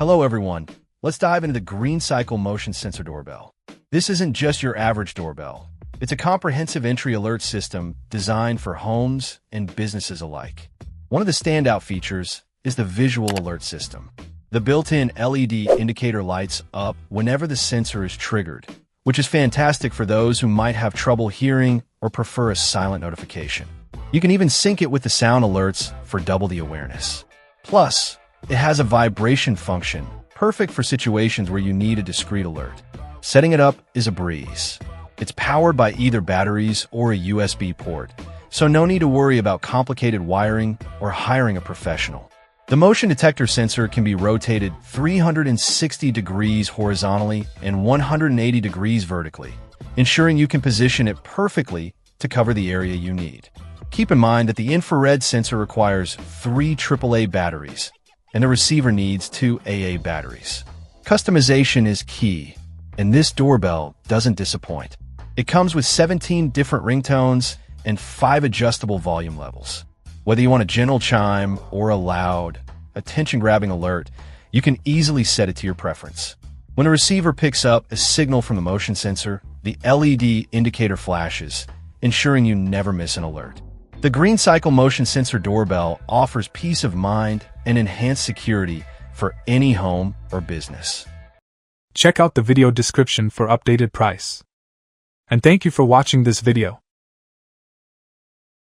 Hello everyone, let's dive into the GreenCycle motion sensor doorbell. This isn't just your average doorbell. It's a comprehensive entry alert system designed for homes and businesses alike. One of the standout features is the visual alert system. The built-in LED indicator lights up whenever the sensor is triggered, which is fantastic for those who might have trouble hearing or prefer a silent notification. You can even sync it with the sound alerts for double the awareness. Plus, it has a vibration function, perfect for situations where you need a discreet alert. Setting it up is a breeze. It's powered by either batteries or a USB port, so no need to worry about complicated wiring or hiring a professional. The motion detector sensor can be rotated 360 degrees horizontally and 180 degrees vertically, ensuring you can position it perfectly to cover the area you need. Keep in mind that the infrared sensor requires 3 AAA batteries, and the receiver needs 2 AA batteries. Customization is key, and this doorbell doesn't disappoint. It comes with 17 different ringtones and 5 adjustable volume levels. Whether you want a gentle chime or a loud, attention-grabbing alert, you can easily set it to your preference. When a receiver picks up a signal from the motion sensor, the LED indicator flashes, ensuring you never miss an alert. The GreenCycle motion sensor doorbell offers peace of mind and enhanced security for any home or business. Check out the video description for updated price. And thank you for watching this video.